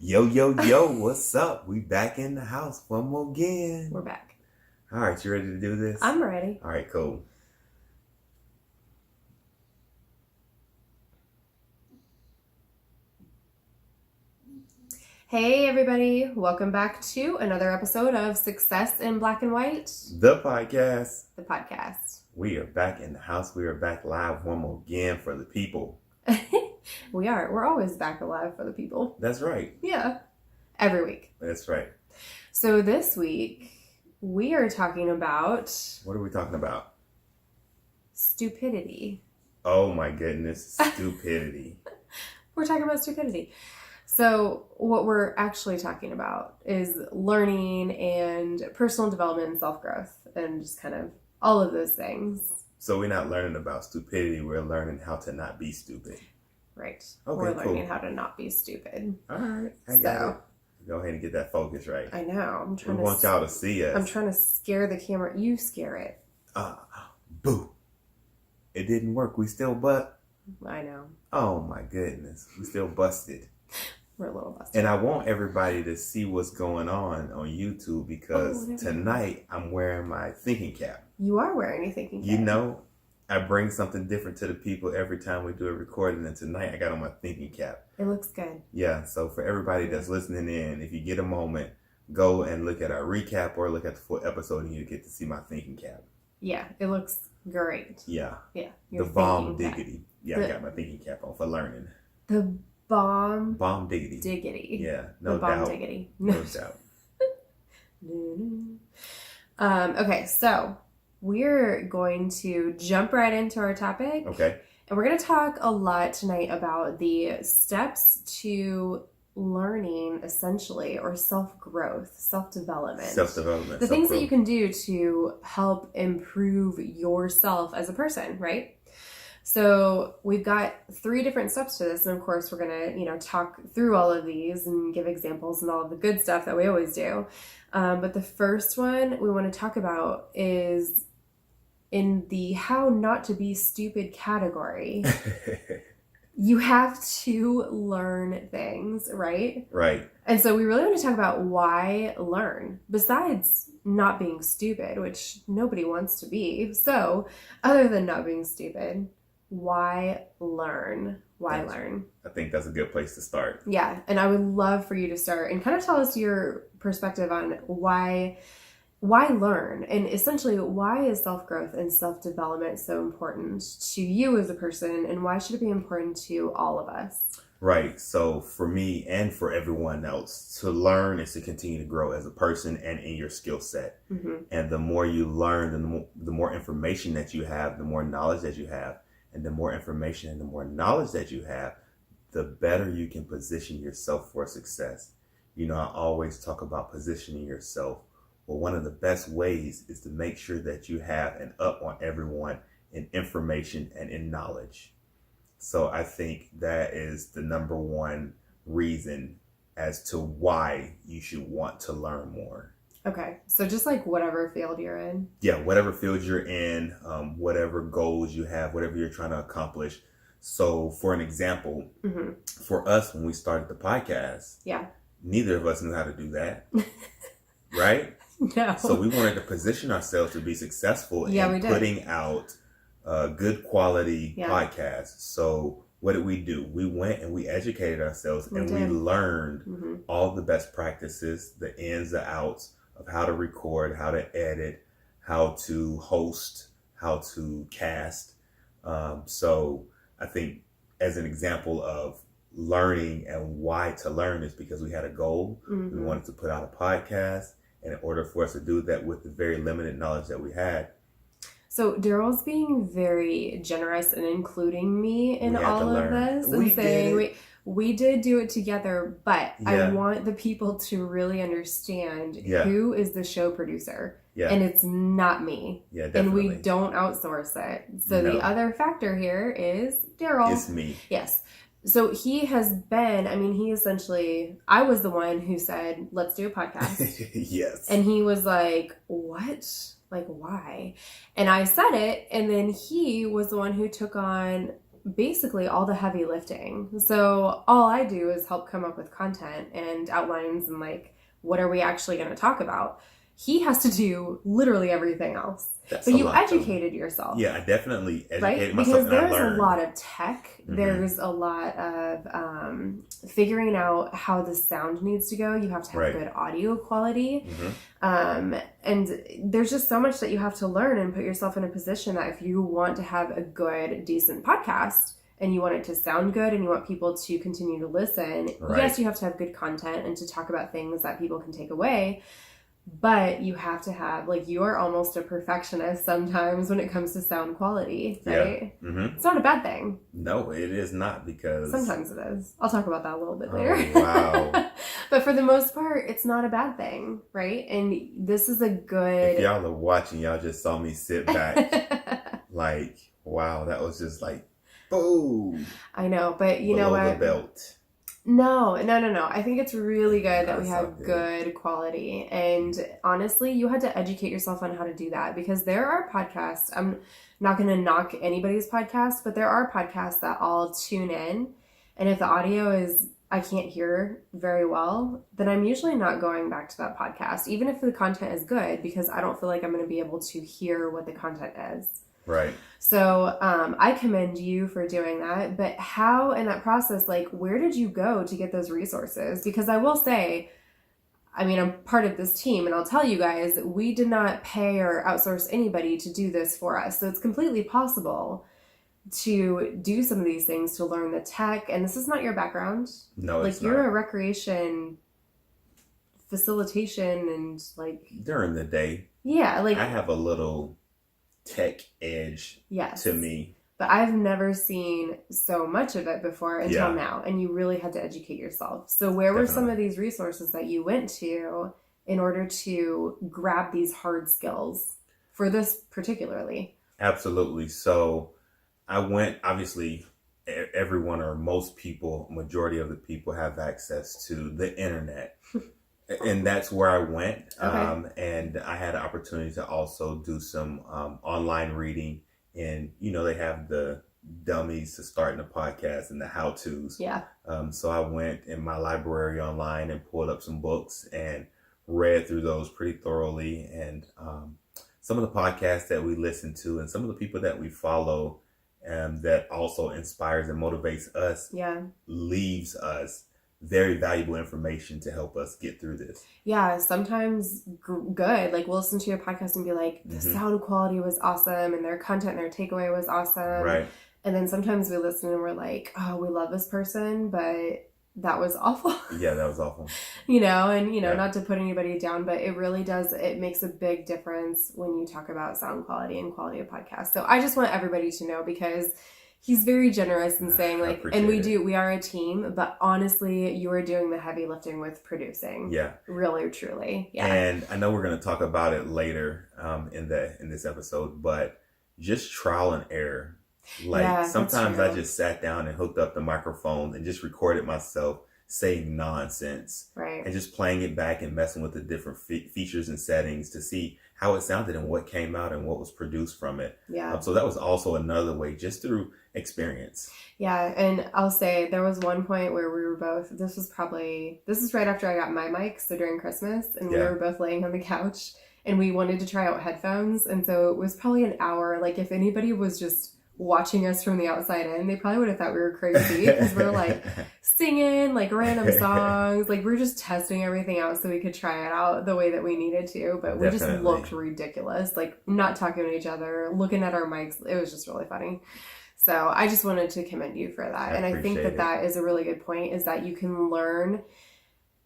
Yo, yo, yo, what's up? We back in the house one more again. We're back. All right, you ready to do this? I'm ready. All right, cool. Hey, everybody. Welcome back to another episode of Success in Black and White, The podcast. the podcast. We are back in the house. We are back live one more again for the people. We are. We're always back alive for the people. That's right. Yeah. Every week. That's right. So this week, we are talking about What are we talking about? stupidity. Oh my goodness, stupidity. We're talking about stupidity. So what we're actually talking about is learning and personal development and self-growth and just kind of all of those things. So we're not learning about stupidity. We're learning how to not be stupid. Right. Okay, We're cool. learning how to not be stupid. All right, I got So- it. Go ahead and get that focus right. I know. We want y'all to see us. I'm trying to scare the camera. You scare it. Boo. It didn't work. We still I know. Oh my goodness. We still busted. We're a little busted. And I want everybody to see what's going on YouTube because there we go. tonight I'm wearing my thinking cap. You are wearing a thinking cap. You know, I bring something different to the people every time we do a recording, and tonight I got on my thinking cap. It looks good. Yeah, so for everybody that's listening in, if you get a moment, go and look at our recap or look at the full episode and you get to see my thinking cap. Yeah, it looks great. Yeah. Yeah. The your bomb thinking cap. diggity. Yeah, I got my thinking cap on for learning. The bomb Bomb diggity. diggity. Yeah, no the bomb doubt. diggity. No doubt. Okay, so we're going to jump right into our topic. Okay. And we're going to talk a lot tonight about the steps to learning, essentially, or self-growth, self-development. Self-development. The things that you self-growth. can do to help improve yourself as a person, right? So we've got 3 different steps to this. And of course, we're going to, talk through all of these and give examples and all of the good stuff that we always do. But the first one we want to talk about is in the how not to be stupid category. You have to learn things, right? Right. And so we really want to talk about why learn, besides not being stupid, which nobody wants to be. So other than not being stupid, why learn? Why That's- learn? I think that's a good place to start. Yeah. And I would love for you to start and kind of tell us your perspective on why learn, and essentially why is self-growth and self-development so important to you as a person, and why should it be important to all of us? Right. So for me and for everyone else, to learn is to continue to grow as a person and in your skill set. Mm-hmm. And the more you learn, the more information that you have, the more knowledge that you have, and the more information and the more knowledge that you have, the better you can position yourself for success. I always talk about positioning yourself. Well, one of the best ways is to make sure that you have an up on everyone in information and in knowledge. So I think that is the number one reason as to why you should want to learn more. Okay, so just like whatever field you're in. Yeah, whatever field you're in, whatever goals you have, whatever you're trying to accomplish. So for an example, Mm-hmm. for us, when we started the podcast, Yeah. neither of us knew how to do that, right? No. So we wanted to position ourselves to be successful Yeah, we in did. putting out good quality Yeah. podcasts. So what did we do? We went and we educated ourselves We and we did. learned Mm-hmm. all the best practices, the ins, the outs of how to record, how to edit, how to host, how to cast. So I think as an example of learning and why to learn is because we had a goal. We Mm-hmm. wanted to put out a podcast. And in order for us to do that with the very limited knowledge that we had, So Daryl's being very generous and including me in We had to all of learn. this and We saying did. we did do it together, but I Yeah. want the people to really understand Yeah. who is the show producer. yeah, And it's not me. yeah, And definitely. we don't outsource it. So No. the other factor here is Daryl. It's me. Yes. So he has been, he essentially, I was the one who said, let's do a podcast. Yes. And he was like, what? Like, why? And I said it. And then he was the one who took on basically all the heavy lifting. So all I do is help come up with content and outlines and like, what are we actually going to talk about? He has to do literally everything else. That's but a you lot, educated yourself. Yeah, I definitely educated right? myself. Because there's and I learned. a lot of tech. Mhm. There's a lot of figuring out how the sound needs to go. You have to have Right. good audio quality. Mhm. And there's just so much that you have to learn and put yourself in a position that if you want to have a good, decent podcast and you want it to sound good and you want people to continue to listen, Right. yes, you have to have good content and to talk about things that people can take away. But you have to have, like, you are almost a perfectionist sometimes when it comes to sound quality, right? Yeah. Mm-hmm. It's not a bad thing. No, it is not, because Sometimes it is. I'll talk about that a little bit later. Oh, wow. But for the most part, it's not a bad thing, right? And this is a good... If y'all are watching, y'all just saw me sit back like, wow, that was just like, boom. I know, but you know below what? the belt. No. I think it's really good that we That's have so good quality. And honestly, you had to educate yourself on how to do that, because there are podcasts. I'm not going to knock anybody's podcast, but there are podcasts that I'll tune in. And if the audio is, I can't hear very well, then I'm usually not going back to that podcast, even if the content is good, because I don't feel like I'm going to be able to hear what the content is. Right. So I commend you for doing that. But how in that process, like, where did you go to get those resources? Because I will say, I mean, I'm part of this team, and I'll tell you guys, we did not pay or outsource anybody to do this for us. So it's completely possible to do some of these things, to learn the tech. And this is not your background. No, like, it's you're not. a recreation facilitation and like, During the day, yeah, like, I have a little tech edge yes. to me. But I've never seen so much of it before until Yeah. now. And you really had to educate yourself. So where were some of these resources that you went to in order to grab these hard skills for this particularly? Absolutely. So I went, obviously, everyone or most people, majority of the people have access to the internet. And that's where I went. Okay. And I had an opportunity to also do some online reading. And, you know, they have the dummies to starting a podcast and the how-tos. Yeah. So I went in my library online and pulled up some books and read through those pretty thoroughly. And some of the podcasts that we listen to and some of the people that we follow that also inspires and motivates us, Yeah. leaves us very valuable information to help us get through this. Yeah, sometimes good. Like, we'll listen to your podcast and be like, the sound quality was awesome and their content and their takeaway was awesome. Right. And then sometimes we listen and we're like, oh, we love this person, but that was awful. Yeah, that was awful. You know, and, you know, Yeah. not to put anybody down, but it really does, it makes a big difference when you talk about sound quality and quality of podcasts. So I just want everybody to know, because he's very generous in saying, like, and we are a team, but honestly, you are doing the heavy lifting with producing. Yeah. Really, truly. Yeah. And I know we're going to talk about it later in this episode, but just trial and error. Like, Yeah, sometimes that's I true. just sat down and hooked up the microphone and just recorded myself saying nonsense Right. and just playing it back and messing with the different features and settings to see how it sounded and what came out and what was produced from it. Yeah. So that was also another way, just through experience. Yeah. And I'll say there was one point where we were both, this is right after I got my mic. So during Christmas, and we Yeah. were both laying on the couch and we wanted to try out headphones. And so it was probably an hour. Like, if anybody was just watching us from the outside in, they probably would have thought we were crazy, because we're like singing like random songs. Like, we're just testing everything out so we could try it out the way that we needed to. But we just Definitely. looked ridiculous, like not talking to each other, looking at our mics. It was just really funny. So I just wanted to commend you for that. And I think appreciate that is a really good point, is that you can learn,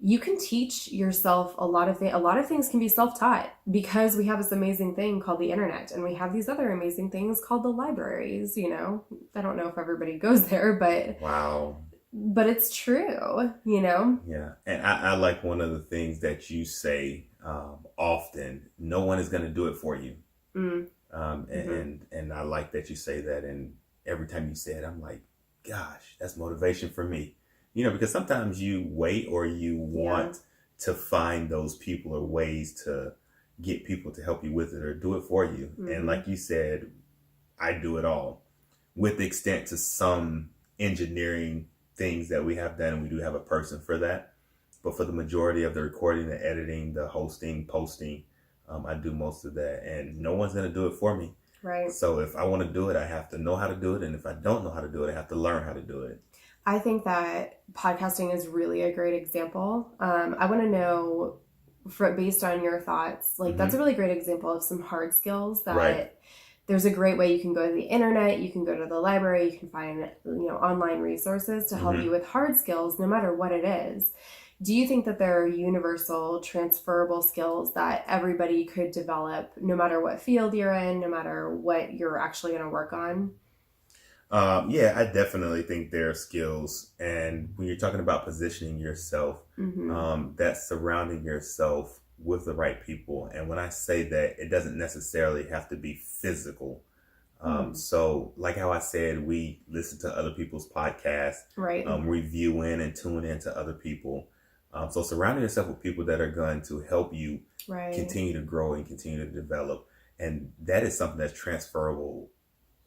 you can teach yourself a lot of things. A lot of things can be self-taught, because we have this amazing thing called the internet, and we have these other amazing things called the libraries. You know, I don't know if everybody goes there, Wow. but it's true, you know? Yeah. And I like one of the things that you say often: no one is going to do it for you. Mm. And I like that you say that. And every time you say it, I'm like, gosh, that's motivation for me. You know, because sometimes you wait or you want to find those people or ways to get people to help you with it or do it for you. Mm-hmm. And like you said, I do it all. with the extent to some engineering things that we have done, we do have a person for that. But for the majority of the recording, the editing, the hosting, posting, I do most of that, and no one's going to do it for me. Right. So if I want to do it, I have to know how to do it. And if I don't know how to do it, I have to learn how to do it. I think that podcasting is really a great example. I want to know, based on your thoughts, like that's a really great example of some hard skills that Right. there's a great way. You can go to the internet, you can go to the library, you can find, online resources to help you with hard skills, no matter what it is. Do you think that there are universal, transferable skills that everybody could develop, no matter what field you're in, no matter what you're actually going to work on? Yeah, I definitely think there are skills. And when you're talking about positioning yourself, that's surrounding yourself with the right people. And when I say that, it doesn't necessarily have to be physical. So like how I said, we listen to other people's podcasts, Right. review in and tune in to other people. So surrounding yourself with people that are going to help you Right. continue to grow and continue to develop. And that is something that's transferable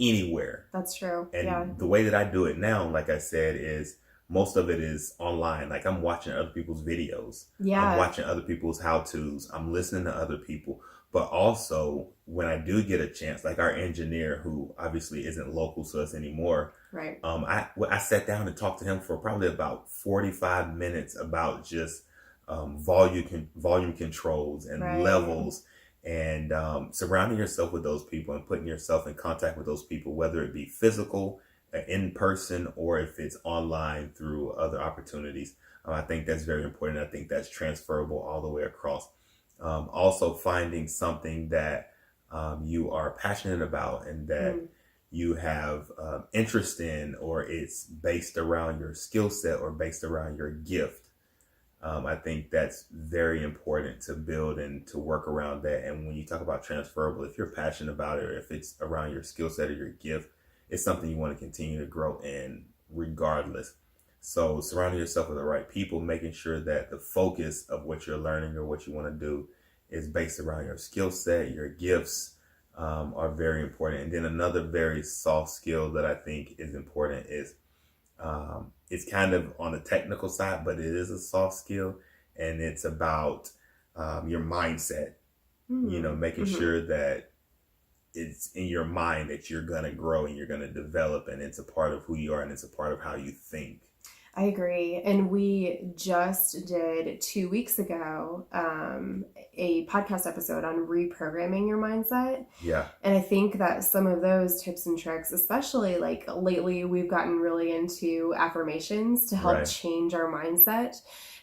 anywhere. That's true. And Yeah. the way that I do it now, like I said, is most of it is online. Like I'm watching other people's videos. I'm Yeah. watching other people's how-tos. I'm listening to other people. But also when I do get a chance, like our engineer, who obviously isn't local to us anymore, Right. I sat down and talked to him for probably about 45 minutes about just volume controls and Right. levels, and surrounding yourself with those people and putting yourself in contact with those people, whether it be physical, in person, or if it's online through other opportunities. I think that's very important. I think that's transferable all the way across. Also finding something that you are passionate about and that you have interest in, or it's based around your skill set or based around your gift. I think that's very important to build and to work around that. And when you talk about transferable, if you're passionate about it, or if it's around your skill set or your gift, it's something you want to continue to grow in regardless. So surrounding yourself with the right people, making sure that the focus of what you're learning or what you want to do is based around your skill set, your gifts, are very important. And then another very soft skill that I think is important is, it's kind of on the technical side, but it is a soft skill, and it's about your mindset. Making sure that it's in your mind that you're gonna grow and you're gonna develop, and it's a part of who you are, and it's a part of how you think. I agree. And we just did 2 weeks ago a podcast episode on reprogramming your mindset. Yeah. And I think that some of those tips and tricks, especially like lately, we've gotten really into affirmations to help Right. change our mindset.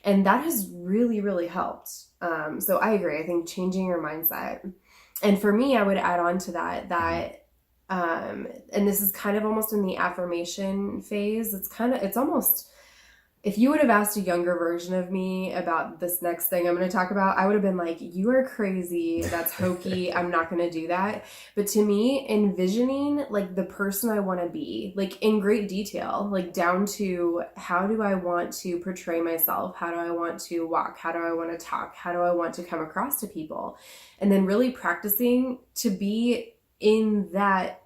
And that has really, really helped. So I agree. I think changing your mindset. And for me, I would add on to that, and this is kind of almost in the affirmation phase. It's almost, if you would have asked a younger version of me about this next thing I'm going to talk about, I would have been like, you are crazy. That's hokey. I'm not going to do that. But to me, envisioning like the person I want to be, like in great detail, like down to how do I want to portray myself? How do I want to walk? How do I want to talk? How do I want to come across to people? And then really practicing to be in that,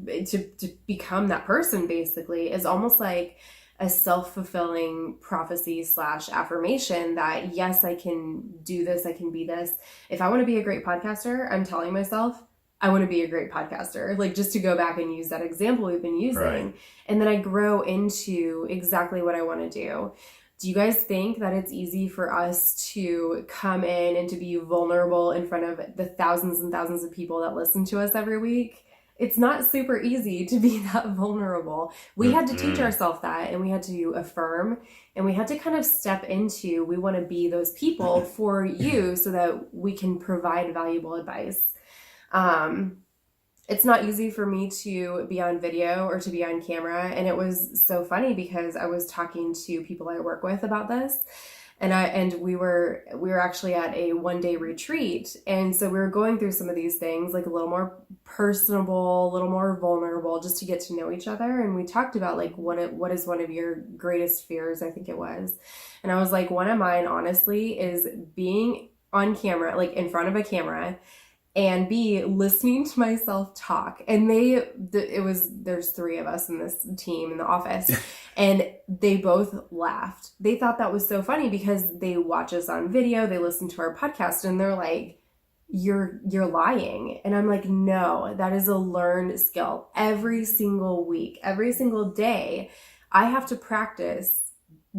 to become that person basically, is almost like a self-fulfilling prophecy / affirmation that yes, I can do this, I can be this. If I want to be a great podcaster, I'm telling myself I want to be a great podcaster. Like, just to go back and use that example we've been using. Right. And then I grow into exactly what I want to do. Do you guys think that it's easy for us to come in and to be vulnerable in front of the thousands and thousands of people that listen to us every week? It's not super easy to be that vulnerable. We had to teach ourselves that, and we had to affirm, and we had to kind of step into, we want to be those people for you so that we can provide valuable advice. It's not easy for me to be on video or to be on camera. And it was so funny because I was talking to people I work with about this. And we were actually at a 1-day retreat. And so we were going through some of these things, like a little more personable, a little more vulnerable, just to get to know each other. And we talked about like, what is one of your greatest fears? I think it was. And I was like, one of mine, honestly, is being on camera, like in front of a camera, and B, listening to myself talk. And there's three of us in this team in the office, and they both laughed. They thought that was so funny because they watch us on video, they listen to our podcast, and they're like, you're lying. And I'm like, no, that is a learned skill. Every single week, every single day, I have to practice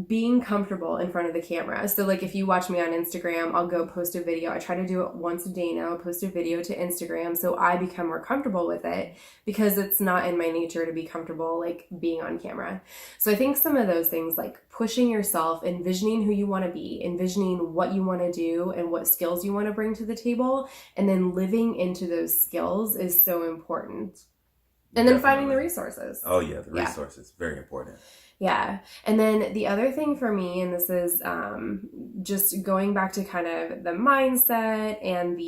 being comfortable in front of the camera. So like if you watch me on Instagram, I'll go post a video. I try to do it once a day now, post a video to Instagram so I become more comfortable with it, because it's not in my nature to be comfortable like being on camera. So I think some of those things, like pushing yourself, envisioning who you want to be, envisioning what you want to do and what skills you want to bring to the table, and then living into those skills is so important. And then finding the resources. Oh yeah, the resources, very important. Yeah. And then the other thing for me, and this is just going back to kind of the mindset and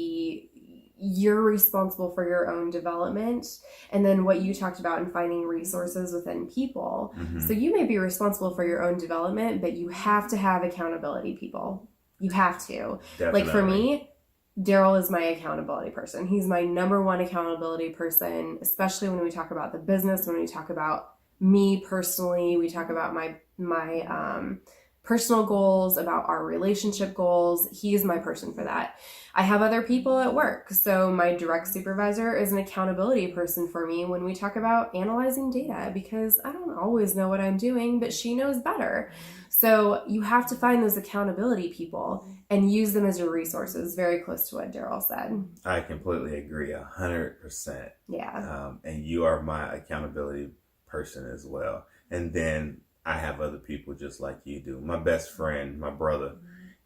you're responsible for your own development. And then what you talked about in finding resources within people. Mm-hmm. So you may be responsible for your own development, but you have to have accountability people. You have to. Definitely. Like for me, Daryl is my accountability person. He's my number one accountability person, especially when we talk about the business, when we talk about me personally, we talk about my personal goals, about our relationship goals. He's my person for that. I have other people at work. So my direct supervisor is an accountability person for me when we talk about analyzing data, because I don't always know what I'm doing, but she knows better. So you have to find those accountability people and use them as your resources, very close to what Daryl said. I completely agree, 100%. Yeah. And you are my accountability person as well. And then I have other people just like you do. My best friend, my brother,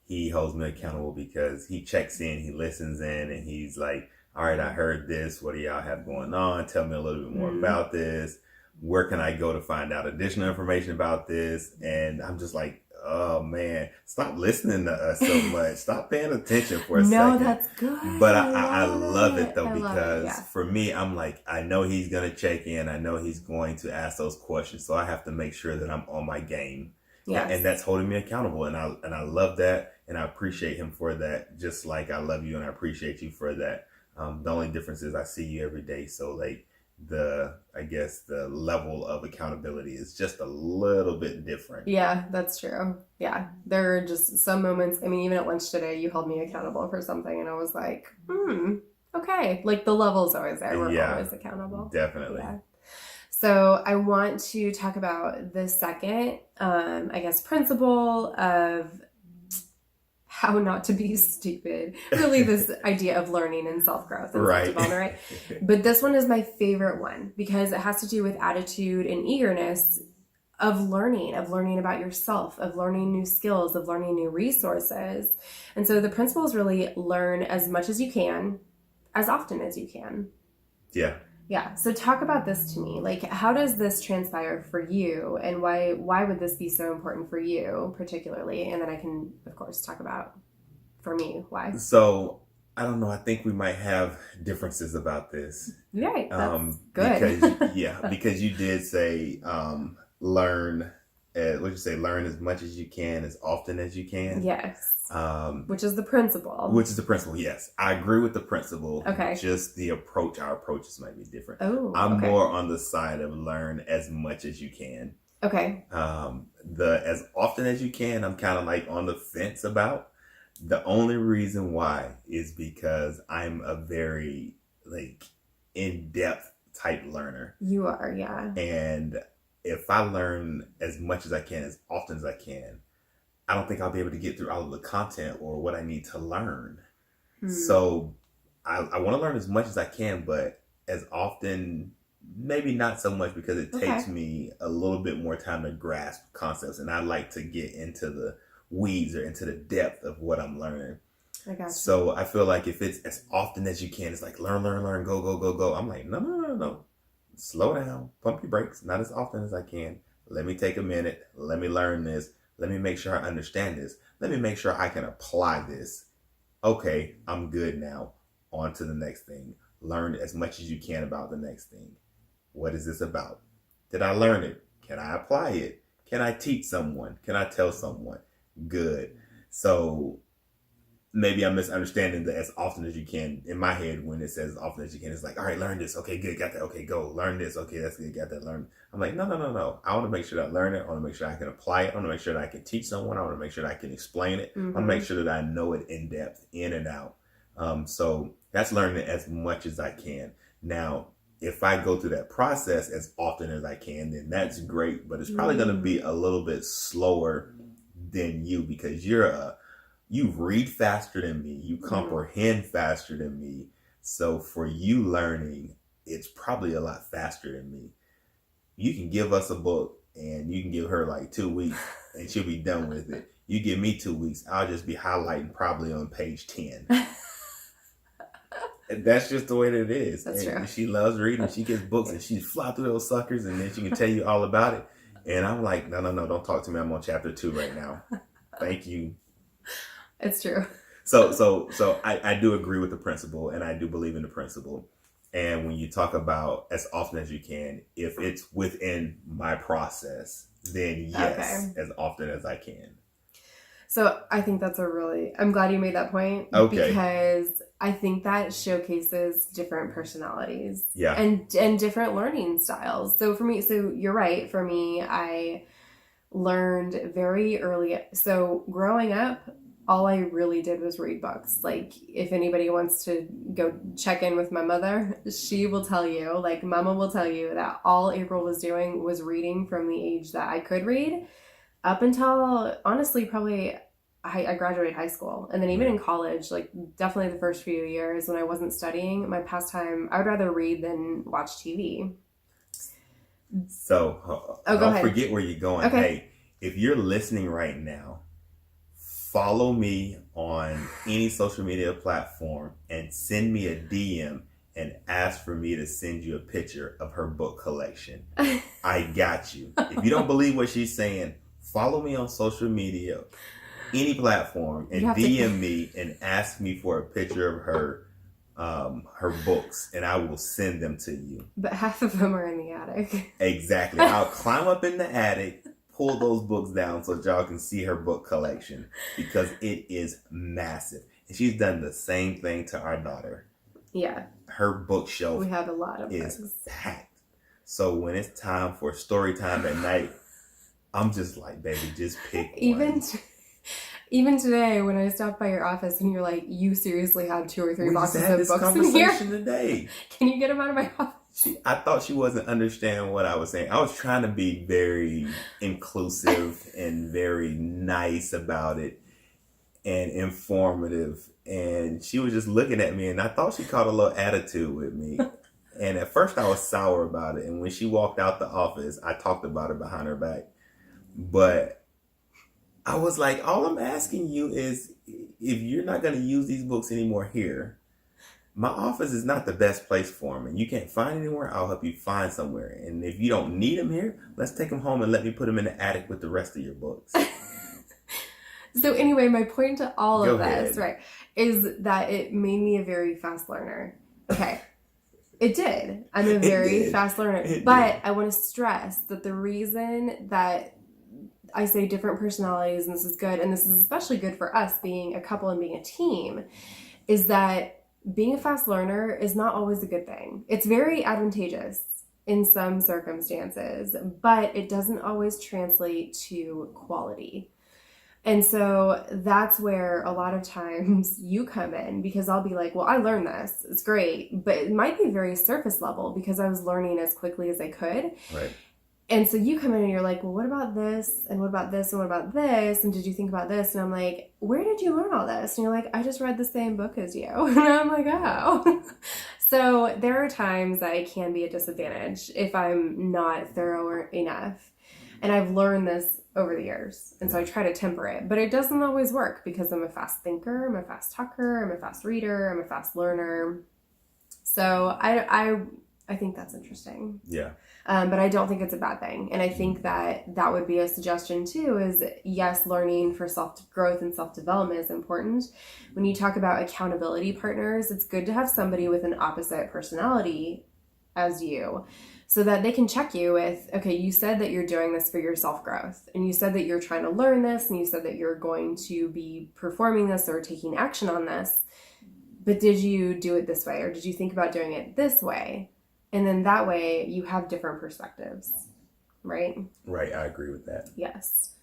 he holds me accountable because he checks in, he listens in, and he's like, all right, I heard this. What do y'all have going on? Tell me a little bit more about this. Where can I go to find out additional information about this? And I'm just like, oh man, stop listening to us so much. Stop paying attention for a second. No, that's good. But I love it though, because for me, I'm like, I know he's going to check in. I know he's going to ask those questions. So I have to make sure that I'm on my game. Yes. And that's holding me accountable. And I love that. And I appreciate him for that. Just like I love you and I appreciate you for that. The only difference is I see you every day. So like, the level of accountability is just a little bit different. Yeah, that's true. Yeah, there are just some moments. I mean, even at lunch today, you held me accountable for something, and I was like, okay. Like the level's always there. We're always accountable. Definitely. Yeah. So I want to talk about the second, principle of how not to be stupid. Really this idea of learning and self-growth and self-development, right? But this one is my favorite one because it has to do with attitude and eagerness of learning about yourself, of learning new skills, of learning new resources. And so the principle is really learn as much as you can, as often as you can. Yeah. Yeah. So talk about this to me. Like, how does this transpire for you, and why would this be so important for you particularly? And then I can, of course, talk about for me why. So I don't know. I think we might have differences about this. Right. That's good. Because you did say learn. What you say? Learn as much as you can, as often as you can. Yes. Which is the principle. Yes. I agree with the principle. Okay. Just our approaches might be different. Oh, I'm more on the side of learn as much as you can. Okay. The as often as you can, I'm kind of like on the fence about. The only reason why is because I'm a very like in-depth type learner. You are, yeah. And if I learn as much as I can, as often as I can, I don't think I'll be able to get through all of the content or what I need to learn. So I want to learn as much as I can, but as often, maybe not so much, because it takes me a little bit more time to grasp concepts. And I like to get into the weeds or into the depth of what I'm learning. I got you. So I feel like if it's as often as you can, it's like learn, go. I'm like, no. Slow down, pump your brakes, not as often as I can. Let me take a minute. Let me learn this. Let me make sure I understand this. Let me make sure I can apply this. Okay, I'm good now. On to the next thing. Learn as much as you can about the next thing. What is this about? Did I learn it? Can I apply it? Can I teach someone? Can I tell someone? Good. So maybe I'm misunderstanding the as often as you can. In my head, when it says as often as you can, it's like, all right, learn this. Okay, good, got that. Okay, go. Learn this. Okay, that's good, got that. Learn. I'm like, no, no, no, no. I want to make sure that I learn it. I want to make sure I can apply it. I want to make sure that I can teach someone. I want to make sure that I can explain it. I want to make sure that I know it in depth, in and out. So that's learning as much as I can. Now, if I go through that process as often as I can, then that's great. But it's probably going to be a little bit slower than you, because you read faster than me. You comprehend faster than me. So for you learning, it's probably a lot faster than me. You can give us a book and you can give her like 2 weeks and she'll be done with it. You give me 2 weeks, I'll just be highlighting probably on page 10. That's just the way that it is. That's and true. She loves reading. She gets books and she fly through those suckers and then she can tell you all about it. And I'm like, no, don't talk to me. I'm on chapter 2 right now. Thank you. It's true. So I do agree with the principle, and I do believe in the principle. And when you talk about as often as you can, if it's within my process, then yes, as often as I can. So I think that's I'm glad you made that point. Okay. Because I think that showcases different personalities. Yeah. And different learning styles. So for me, so you're right. For me, I learned very early. So growing up, all I really did was read books. Like, if anybody wants to go check in with my mother, she will tell you, like, Mama will tell you that all April was doing was reading from the age that I could read up until, honestly, probably I graduated high school. And then even in college, like, definitely the first few years when I wasn't studying, my pastime, I would rather read than watch TV. So, go don't ahead. forget where you're going. Okay. Hey, if you're listening right now, follow me on any social media platform and send me a DM and ask for me to send you a picture of her book collection. I got you. If you don't believe what she's saying, follow me on social media, any platform, and DM me and ask me for a picture of her books, and I will send them to you. But half of them are in the attic. Exactly. I'll climb up in the attic, pull those books down so y'all can see her book collection, because it is massive. And she's done the same thing to our daughter. Yeah. Her bookshelf we have a lot of is books. packed. So when it's time for story time at night, I'm just like, baby, just pick one. Even today, when I stopped by your office and you're like, you seriously have 2 or 3 boxes of books in here? Today. Can you get them out of my office? I thought she wasn't understanding what I was saying. I was trying to be very inclusive and very nice about it and informative. And she was just looking at me, and I thought she caught a little attitude with me. And at first I was sour about it. And when she walked out the office, I talked about it behind her back. But I was like, all I'm asking you is, if you're not going to use these books anymore here, my office is not the best place for them. And you can't find anywhere, I'll help you find somewhere. And if you don't need them here, let's take them home and let me put them in the attic with the rest of your books. So anyway, my point to all Go of this, ahead. right, is that it made me a very fast learner. Okay. It did. I'm a very fast learner. But I want to stress that the reason that I say different personalities, and this is good, and this is especially good for us being a couple and being a team, is that being a fast learner is not always a good thing. It's very advantageous in some circumstances, but it doesn't always translate to quality. And so that's where a lot of times you come in, because I'll be like, well, I learned this. It's great. But it might be very surface level because I was learning as quickly as I could. Right. And so you come in and you're like, well, what about this? And what about this? And what about this? And did you think about this? And I'm like, where did you learn all this? And you're like, I just read the same book as you. And I'm like, oh. So there are times that it can be a disadvantage if I'm not thorough enough. And I've learned this over the years. And so I try to temper it. But it doesn't always work because I'm a fast thinker, I'm a fast talker, I'm a fast reader, I'm a fast learner. So I think that's interesting. Yeah. But I don't think it's a bad thing. And I think that that would be a suggestion too, is yes, learning for self-growth and self-development is important. When you talk about accountability partners, it's good to have somebody with an opposite personality as you, so that they can check you with, okay, you said that you're doing this for your self-growth, and you said that you're trying to learn this, and you said that you're going to be performing this or taking action on this, but did you do it this way, or did you think about doing it this way? And then that way you have different perspectives, right? Right, I agree with that. Yes.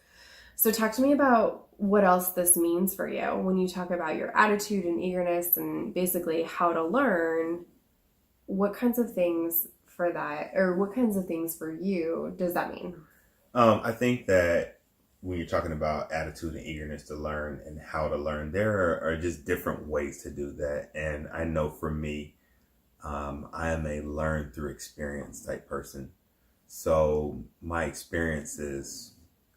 So talk to me about what else this means for you when you talk about your attitude and eagerness and basically how to learn. What kinds of things for that, or what kinds of things for you does that mean? I think that when you're talking about attitude and eagerness to learn and how to learn, there are just different ways to do that. And I know for me, I am a learn through experience type person. So my experiences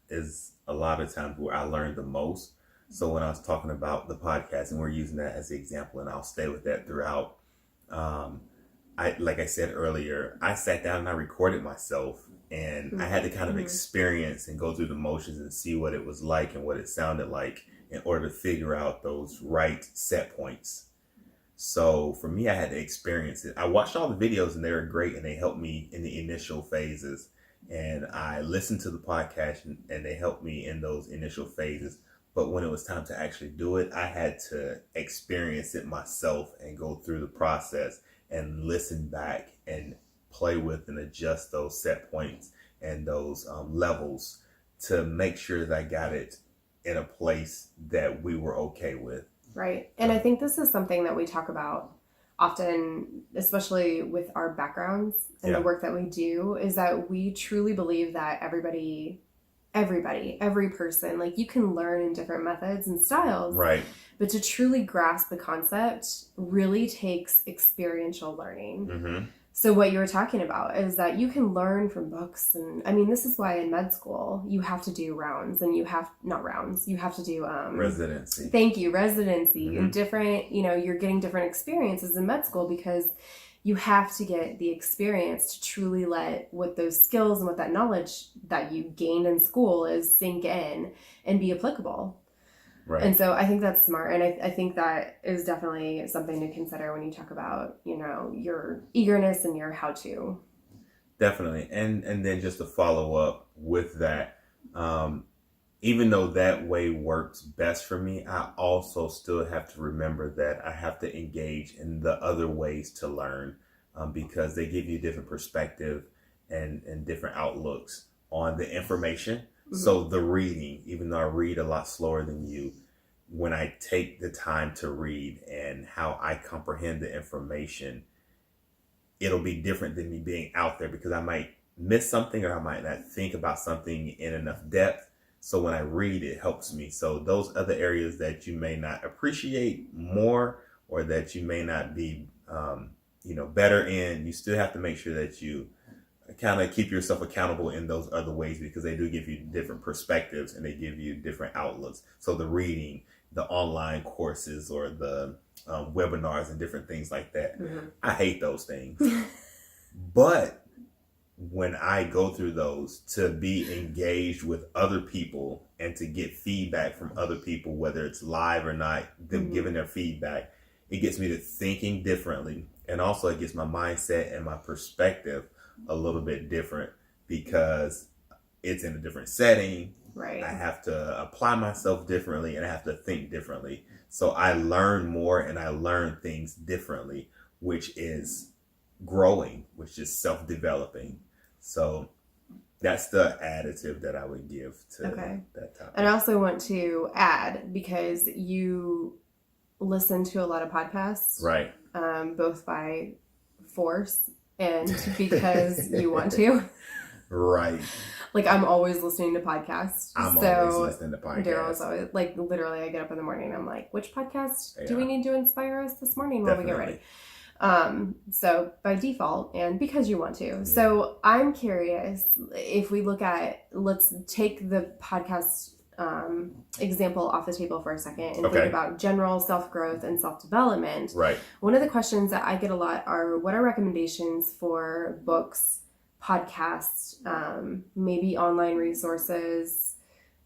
is a lot of times where I learn the most. So when I was talking about the podcast, and we're using that as the example, and I'll stay with that throughout. Like I said earlier, I sat down and I recorded myself, and I had to kind of experience and go through the motions and see what it was like and what it sounded like in order to figure out those right set points. So for me, I had to experience it. I watched all the videos and they were great, and they helped me in the initial phases. And I listened to the podcast and they helped me in those initial phases. But when it was time to actually do it, I had to experience it myself and go through the process and listen back and play with and adjust those set points and those levels to make sure that I got it in a place that we were okay with. Right. And I think this is something that we talk about often, especially with our backgrounds and the work that we do, is that we truly believe that every person, like, you can learn in different methods and styles. Right. But to truly grasp the concept really takes experiential learning. Mm-hmm. So what you were talking about is that you can learn from books. And I mean, this is why in med school you have to do rounds, and you have to do residency. Thank you, residency. Mm-hmm. And different, you're getting different experiences in med school because you have to get the experience to truly let what those skills and what that knowledge that you gained in school is sink in and be applicable. Right. And so I think that's smart. And I think that is definitely something to consider when you talk about, your eagerness and your how to. Definitely. And then just to follow up with that, even though that way works best for me, I also still have to remember that I have to engage in the other ways to learn, because they give you different perspective and different outlooks on the information. Mm-hmm. So the reading, even though I read a lot slower than you, when I take the time to read and how I comprehend the information, it'll be different than me being out there, because I might miss something or I might not think about something in enough depth. So when I read, it helps me. So those other areas that you may not appreciate more, or that you may not be, better in, you still have to make sure that you kind of keep yourself accountable in those other ways, because they do give you different perspectives and they give you different outlooks. So the reading, the online courses, or the webinars and different things like that. Mm-hmm. I hate those things. But when I go through those, to be engaged with other people and to get feedback from other people, whether it's live or not, them giving their feedback, it gets me to thinking differently. And also it gets my mindset and my perspective a little bit different, because it's in a different setting. Right. I have to apply myself differently and I have to think differently. So I learn more and I learn things differently, which is growing, which is self-developing. So that's the additive that I would give to that topic. And I also want to add, because you listen to a lot of podcasts, right? Both by force and because you want to. Right. Like, I'm always listening to podcasts. I'm always listening to podcasts. Daryl's always, like, literally, I get up in the morning and I'm like, which podcast do we need to inspire us this morning while we get ready? So by default and because you want to. Yeah. So I'm curious, if we look at, let's take the podcast example off the table for a second and think about general self-growth and self-development. Right. One of the questions that I get a lot are, what are recommendations for books, podcasts, maybe online resources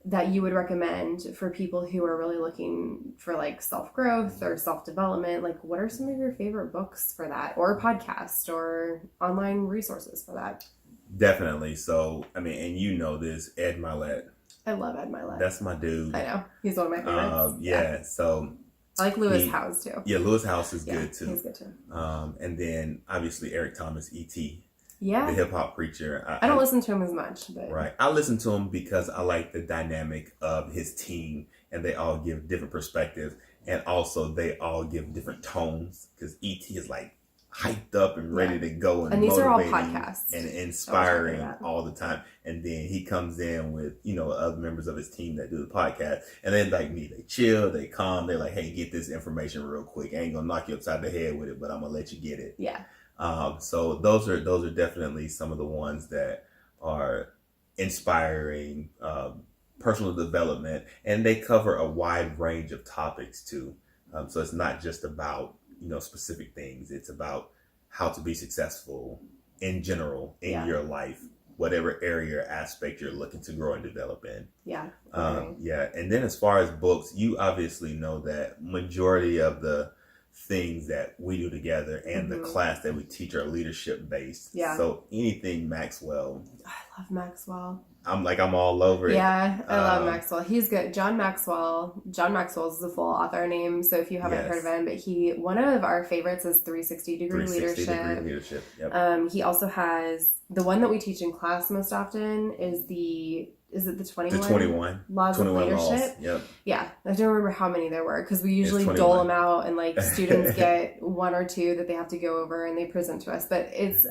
that you would recommend for people who are really looking for like self-growth or self-development? Like, what are some of your favorite books for that, or podcast or online resources for that? Definitely. So, I mean, and you know this, Ed Milet. I love Ed Milet. That's my dude. I know. He's one of my favorites. Yeah. So I like Lewis Howes too. Yeah, Lewis Howes is good too. He's good too. And then obviously Eric Thomas, E.T., yeah, the hip hop preacher. I don't listen to him as much, but right. I listen to him because I like the dynamic of his team, and they all give different perspectives, and also they all give different tones. Because E.T. is like hyped up and ready to go, and these are all podcasts and inspiring all the time. And then he comes in with, you know, other members of his team that do the podcast, and then like me, they chill, they calm, they're like, hey, get this information real quick. I ain't gonna knock you upside the head with it, but I'm gonna let you get it. Yeah. So those are definitely some of the ones that are inspiring, personal development, and they cover a wide range of topics too. So it's not just about, you know, specific things. It's about how to be successful in general in your life, whatever area or aspect you're looking to grow and develop in. Yeah. Yeah. And then as far as books, you obviously know that majority of the things that we do together and the class that we teach are leadership based. Yeah. So anything Maxwell. I love Maxwell. I'm all over it. Yeah, I love Maxwell. He's good. John Maxwell is the full author name, so if you haven't heard of him, but one of our favorites is 360 Degree Leadership. Yep. He also has the one that we teach in class most often is the 21? The 21 Laws 21 of Leadership. Laws. Yep. Yeah, I don't remember how many there were because we usually dole them out, and like students get one or two that they have to go over and they present to us. But it's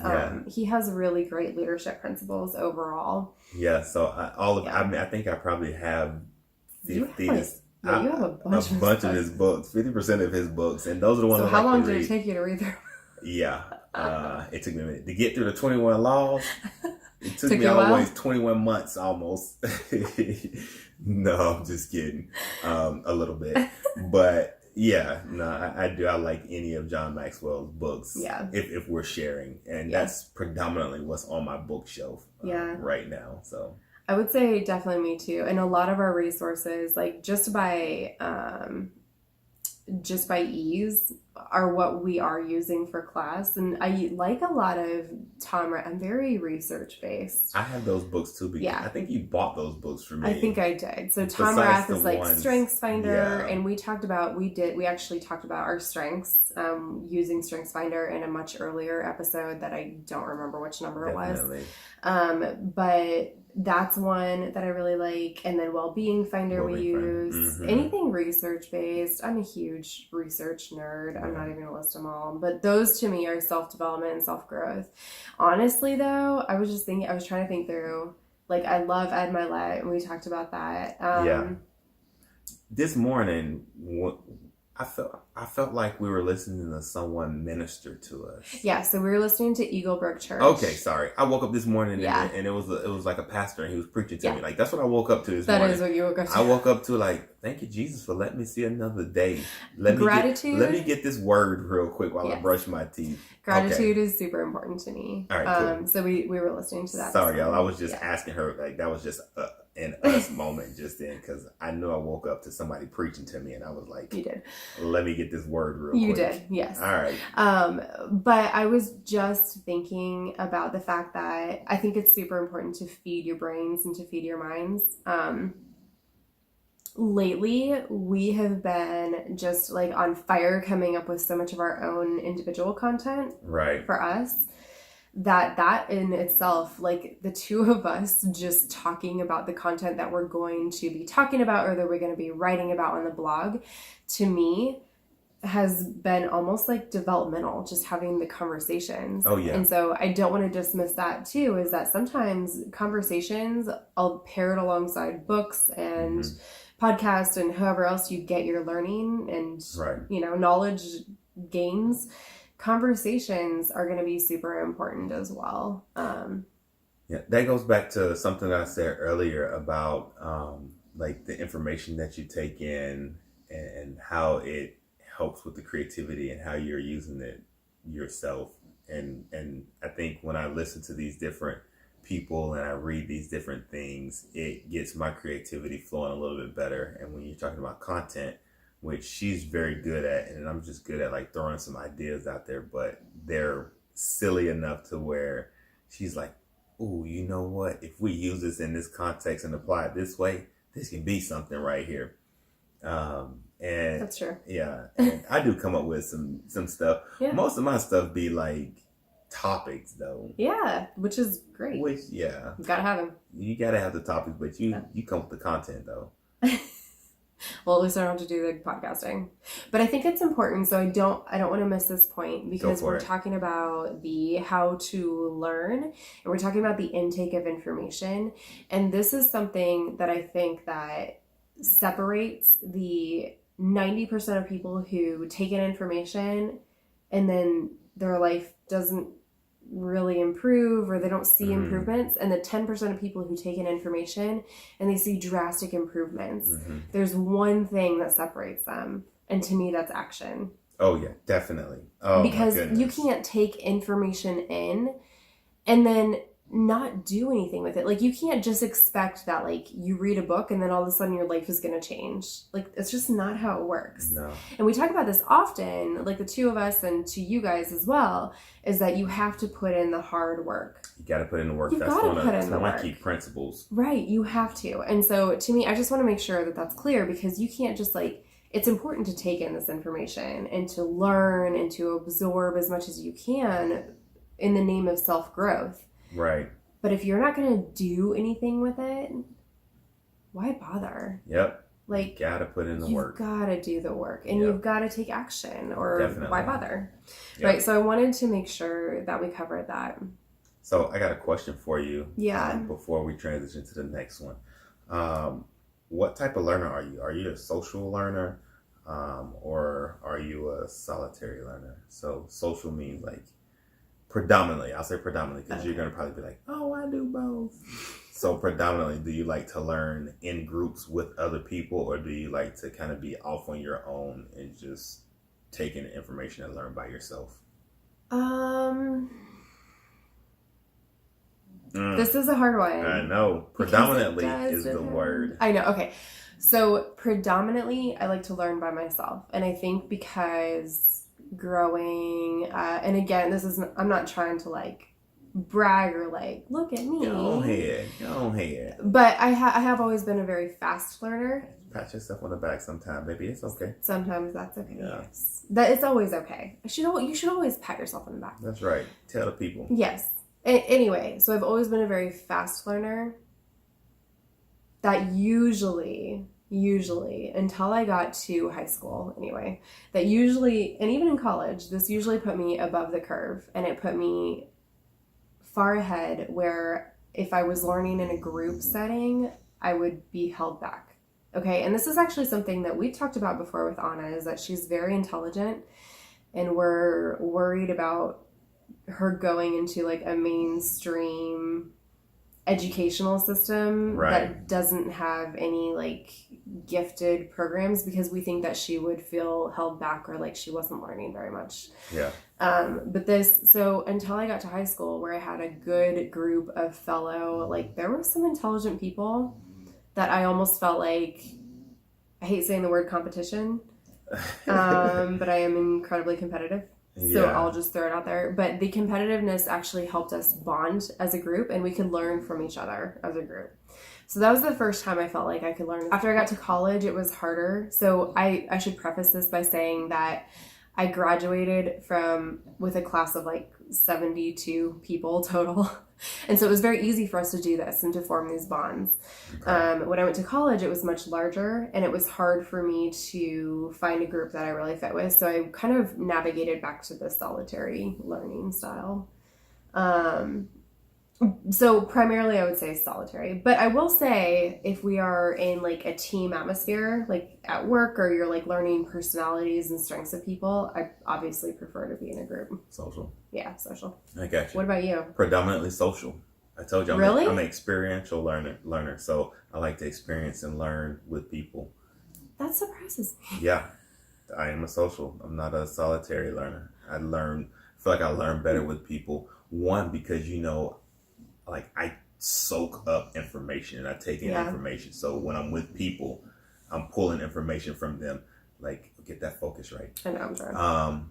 he has really great leadership principles overall. Yeah, so I mean, I think I probably have 50. You have a bunch of his books, 50% of his books, and those are the ones. So how long did it take you to read them? Yeah, it took me a minute to get through the 21 Laws. It took me always 21 months almost. No, I'm just kidding. A little bit. But yeah, no, I do. I like any of John Maxwell's books. Yeah. If we're sharing. And that's predominantly what's on my bookshelf right now. So I would say definitely me too. And a lot of our resources, like just by ease, are what we are using for class. And I like a lot of Tom. I'm very research based. I have those books too. Because I think you bought those books for me. I think I did. So Tom Rath is like Strengths Finder, and we actually talked about our strengths using Strengths Finder in a much earlier episode that I don't remember which number it was. But that's one that I really like. And then Wellbeing Finder we use. Anything research based. I'm a huge research nerd. I'm not even going to list them all. But those to me are self-development and self-growth. Honestly, though, I was trying to think through, like, I love Ed Milet, and we talked about that. This morning, I felt like we were listening to someone minister to us. Yeah, so we were listening to Eaglebrook Church. Okay, sorry. I woke up this morning and it was like a pastor, and he was preaching to me. Like, that's what I woke up to this morning. That is what you woke up to. I woke up to like, thank you, Jesus, for letting me see another day. Gratitude. Let me get this word real quick while I brush my teeth. Gratitude is super important to me. All right, cool. So we were listening to that. Sorry, y'all. I was just asking her, like, that was just an us moment just then, because I knew I woke up to somebody preaching to me, and I was like, you did. Let me get this word real quick. You did, yes. All right. But I was just thinking about the fact that I think it's super important to feed your brains and to feed your minds. Lately, we have been just like on fire coming up with so much of our own individual content for us that in itself, like the two of us just talking about the content that we're going to be talking about or that we're going to be writing about on the blog, to me, has been almost like developmental, just having the conversations. Oh, yeah. And so I don't want to dismiss that too, is that sometimes conversations, I'll pair it alongside books and podcasts and however else you get your learning and, knowledge gains. Conversations are going to be super important as well. That goes back to something that I said earlier about like the information that you take in and how it helps with the creativity and how you're using it yourself. And I think when I listen to these different people and I read these different things, it gets my creativity flowing a little bit better. And when you're talking about content, which she's very good at, and I'm just good at like throwing some ideas out there, but they're silly enough to where she's like, "Ooh, you know what? If we use this in this context and apply it this way, this can be something right here." And That's true. yeah, and I do come up with some stuff. Yeah. Most of my stuff be like topics though. Yeah, which is great. Which yeah, You gotta have them. you gotta have the topics, but you come with the content though. Well, at least I don't have to do the podcasting. But I think it's important, so I don't want to miss this point because we're talking about the how to learn and we're talking about the intake of information. And this is something that I think that separates the 90% of people who take in information and then their life doesn't really improve or they don't see improvements, and the 10% of people who take in information and they see drastic improvements. There's one thing that separates them, and to me that's action. Oh yeah, definitely. Oh, because you can't take information in and then not do anything with it. Like, you can't just expect that, like, you read a book and then all of a sudden your life is going to change. Like, it's just not how it works. No. And we talk about this often, like the two of us and to you guys as well, is that you have to put in the hard work. You got to put in the work. You've That's gotta one put of in the my work. key principles. Right, you have to. And so to me, I just want to make sure that that's clear, because you can't just like, it's important to take in this information and to learn and to absorb as much as you can in the name of self-growth. Right. But if you're not going to do anything with it, why bother? Yep. Like, you gotta put in the work. You've got to do the work, and you've got to take action, or Definitely. why bother? Yep. Right. So I wanted to make sure that we covered that. So I got a question for you. Yeah. Before we transition to the next one, what type of learner are you? Are you a social learner, or are you a solitary learner? So social means like predominantly. I'll say predominantly because you're gonna probably be like, "Oh, I do both." So predominantly, do you like to learn in groups with other people, or do you like to kind of be off on your own and just take in information and learn by yourself? This is a hard one. I know. Predominantly is the word. I know. Okay. So predominantly, I like to learn by myself. And I think because growing, and again, I'm not trying to like brag or like, look at me. Go ahead. But I have always been a very fast learner. Pat yourself on the back sometime, baby. It's okay. Sometimes that's okay. Yeah. Yes. That it's always okay. You should always pat yourself on the back. That's right. Tell the people. Yes. Anyway, so I've always been a very fast learner. That usually, until I got to high school anyway, that usually, and even in college, this usually put me above the curve, and it put me far ahead where if I was learning in a group setting, I would be held back. Okay, and this is actually something that we talked about before with Anna, is that she's very intelligent, and we're worried about her going into like a mainstream educational system that doesn't have any like gifted programs, because we think that she would feel held back or like she wasn't learning very much. Yeah. So until I got to high school, where I had a good group of fellow, like, there were some intelligent people that I almost felt like, I hate saying the word competition, but I am incredibly competitive. So I'll just throw it out there. But the competitiveness actually helped us bond as a group, and we could learn from each other as a group. So that was the first time I felt like I could learn. After I got to college, it was harder. So I should preface this by saying that I graduated with a class of like 72 people total. And so it was very easy for us to do this and to form these bonds. Okay. When I went to college, it was much larger, and it was hard for me to find a group that I really fit with. So I kind of navigated back to the solitary learning style. So primarily I would say solitary, but I will say if we are in like a team atmosphere, like at work, or you're like learning personalities and strengths of people, I obviously prefer to be in a group. Social. Yeah, social. I got you. What about you? Predominantly social. I told you Really? I'm an experiential learner. So I like to experience and learn with people. That surprises me. Yeah. I am a social. I'm not a solitary learner. I feel like I learn better with people. One, because like I soak up information and I take in information. So when I'm with people, I'm pulling information from them. Like, get that focus right. I know, I'm sorry.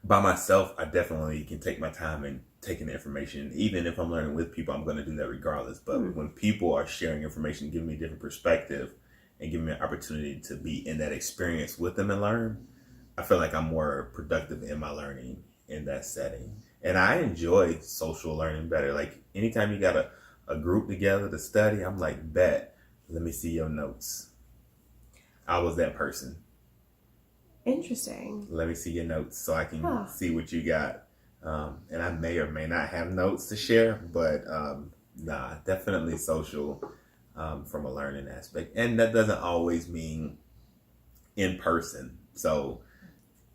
By myself, I definitely can take my time and taking the information. Even if I'm learning with people, I'm going to do that regardless. But when people are sharing information, giving me a different perspective and giving me an opportunity to be in that experience with them and learn, I feel like I'm more productive in my learning in that setting. And I enjoy social learning better. Like, anytime you got a group together to study, I'm like, bet, let me see your notes. I was that person. Interesting. Let me see your notes so I can see what you got. And I may or may not have notes to share, but definitely social from a learning aspect. And that doesn't always mean in person. So,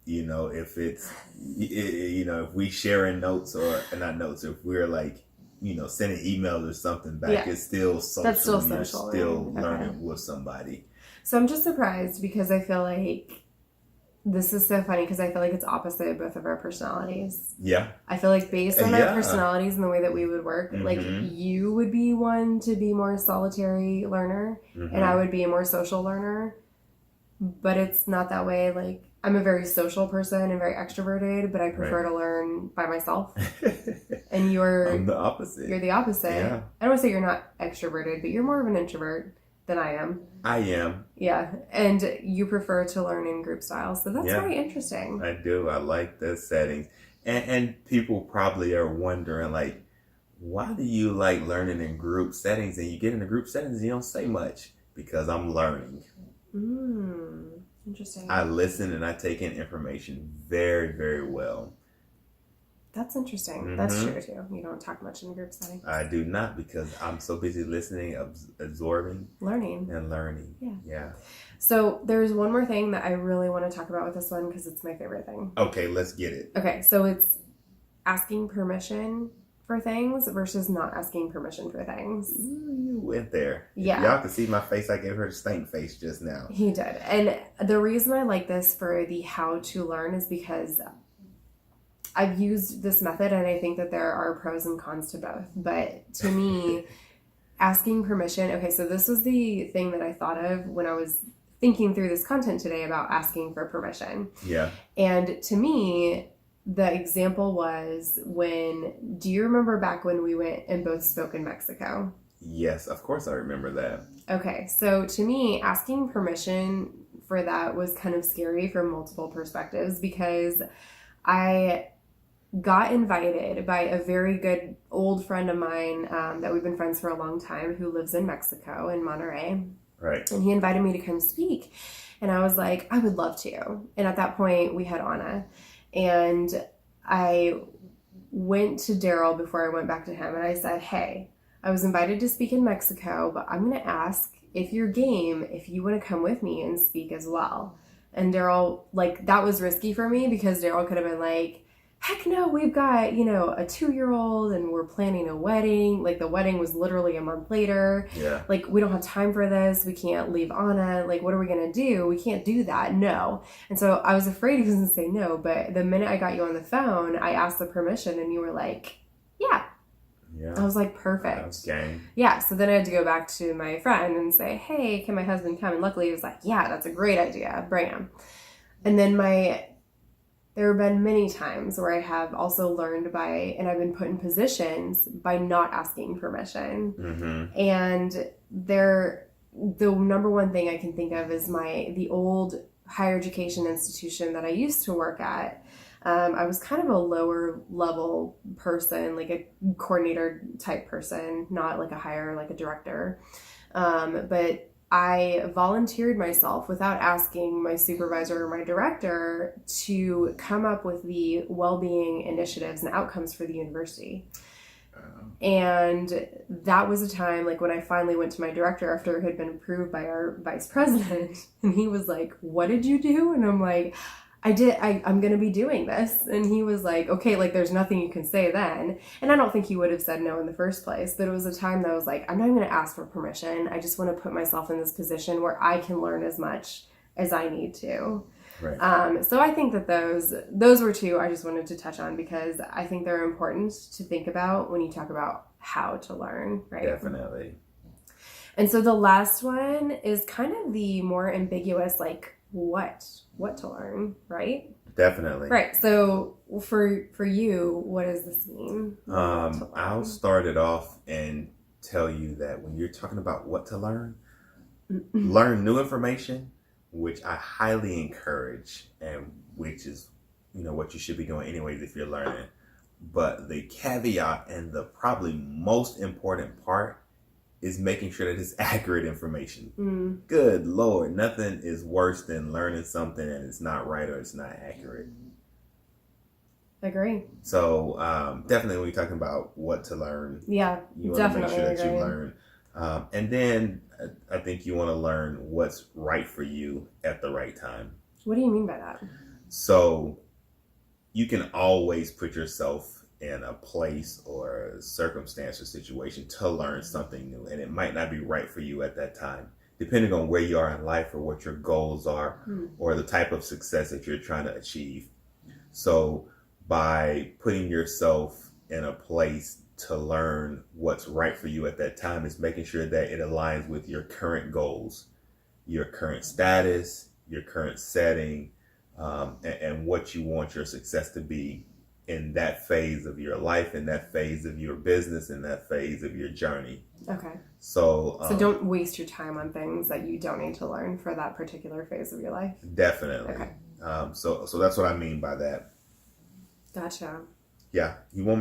if it's, if we sharing notes or not notes, if we're like, sending emails or something back, it's still social. That's still You're social. still learning with somebody. So I'm just surprised because I feel like this is so funny because I feel like it's opposite of both of our personalities. Yeah. I feel like based on our personalities and the way that we would work, like you would be one to be more solitary learner and I would be a more social learner. But it's not that way. Like, I'm a very social person and very extroverted, but I prefer to learn by myself. And I'm the opposite. You're the opposite. Yeah. I don't want to say you're not extroverted, but you're more of an introvert than I am. I am. Yeah. And you prefer to learn in group style. So that's very interesting. I do. I like the settings. And people probably are wondering, like, why do you like learning in group settings? And you get into group settings and you don't say much. Because I'm learning. Interesting. I listen and I take in information very, very well. That's interesting. That's true too. You don't talk much in group settings. I do not, because I'm so busy listening, absorbing, learning. Yeah. So there's one more thing that I really want to talk about with this one because it's my favorite thing. Okay, let's get it. Okay, so it's asking permission for things versus not asking permission for things. You went there. Yeah. If y'all can see my face. I gave her the stank face just now. He did. And the reason I like this for the how to learn is because I've used this method and I think that there are pros and cons to both. But to me, asking permission, okay, so this was the thing that I thought of when I was thinking through this content today about asking for permission. Yeah. And to me, the example was do you remember back when we went and both spoke in Mexico? Yes, of course I remember that. Okay, so to me, asking permission for that was kind of scary from multiple perspectives because I got invited by a very good old friend of mine that we've been friends for a long time who lives in Mexico, in Monterrey. Right. And he invited me to come speak. And I was like, I would love to. And at that point, we had Anna. And I went to Daryl before I went back to him and I said, hey, I was invited to speak in Mexico, but I'm going to ask if you're game, if you want to come with me and speak as well. And Daryl, like, that was risky for me because Daryl could have been like, heck no, we've got, a 2-year-old and we're planning a wedding. Like, the wedding was literally a month later. Yeah. Like, we don't have time for this. We can't leave Anna. Like, what are we going to do? We can't do that. No. And so I was afraid he was going to say no. But the minute I got you on the phone, I asked the permission and you were like, yeah. Yeah. I was like, perfect. Okay. Yeah. So then I had to go back to my friend and say, hey, can my husband come? And luckily he was like, yeah, that's a great idea. Bring him. And then there have been many times where I have also learned and I've been put in positions by not asking permission. Mm-hmm. And the number one thing I can think of is the old higher education institution that I used to work at. I was kind of a lower level person, like a coordinator type person, not like a higher, like a director. But I volunteered myself without asking my supervisor or my director to come up with the well-being initiatives and outcomes for the university. And that was a time, like, when I finally went to my director after it had been approved by our vice president, and he was like, what did you do? And I'm like, I'm going to be doing this. And he was like, okay, like, there's nothing you can say then. And I don't think he would have said no in the first place, but it was a time that I was like, I'm not going to ask for permission. I just want to put myself in this position where I can learn as much as I need to. Right. So I think that those were two I just wanted to touch on because I think they're important to think about when you talk about how to learn, right? Definitely. And so the last one is kind of the more ambiguous, like what to learn, right? Definitely. Right. So for you, what does this mean? I'll start it off and tell you that when you're talking about what to learn new information, which I highly encourage, and which is, what you should be doing anyways if you're learning. But the caveat and the probably most important part is making sure that it's accurate information. Good Lord, nothing is worse than learning something and it's not right or it's not accurate. Agree. So definitely when you're talking about what to learn, yeah, you want to make sure that you learn. And then I think you want to learn what's right for you at the right time. What do you mean by that? So you can always put yourself in a place or a circumstance or situation to learn something new. And it might not be right for you at that time, depending on where you are in life or what your goals are or the type of success that you're trying to achieve. So by putting yourself in a place to learn what's right for you at that time is making sure that it aligns with your current goals, your current status, your current setting, and what you want your success to be in that phase of your life, in that phase of your business, in that phase of your journey. Okay. So don't waste your time on things that you don't need to learn for that particular phase of your life. Definitely. Okay. So that's what I mean by that. Gotcha. Yeah.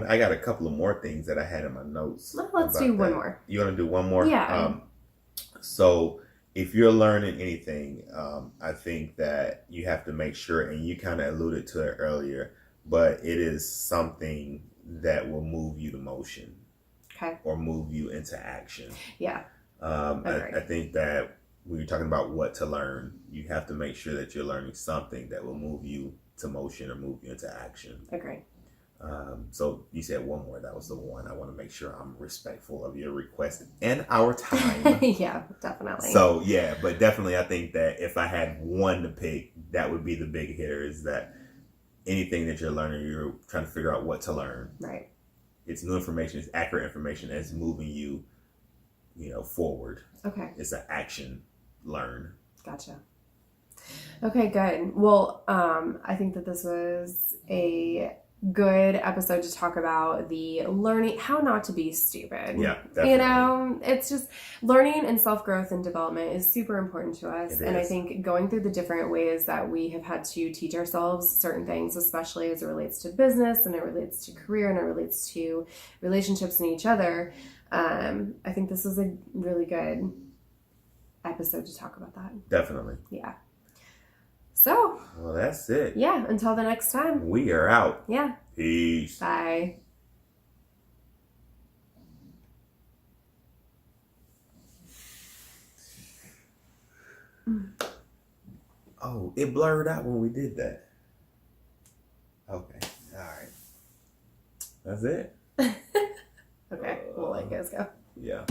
I got a couple of more things that I had in my notes. Well, let's do one more. You want to do one more? Yeah. So if you're learning anything, I think that you have to make sure, and you kind of alluded to it earlier, but it is something that will move you to motion. Okay. Or move you into action. Yeah. I think that when you're talking about what to learn, you have to make sure that you're learning something that will move you to motion or move you into action. Agree. So you said one more. That was the one. I want to make sure I'm respectful of your request and our time. Yeah, definitely. So yeah, but definitely I think that if I had one to pick, that would be the big hitter, is that anything that you're learning, you're trying to figure out what to learn. Right. It's new information, it's accurate information that's moving you, forward. Okay. It's an action learn. Gotcha. Okay, good. Well, I think that this was a good episode to talk about the learning, how not to be stupid. Yeah, definitely. It's just learning and self-growth and development is super important to us. I think going through the different ways that we have had to teach ourselves certain things, especially as it relates to business and it relates to career and it relates to relationships and each other, I think this is a really good episode to talk about that. Definitely. Yeah. So. Well, that's it. Yeah. Until the next time. We are out. Yeah. Peace. Bye. Oh, it blurred out when we did that. Okay. All right. That's it. Okay. We'll let you guys go. Yeah.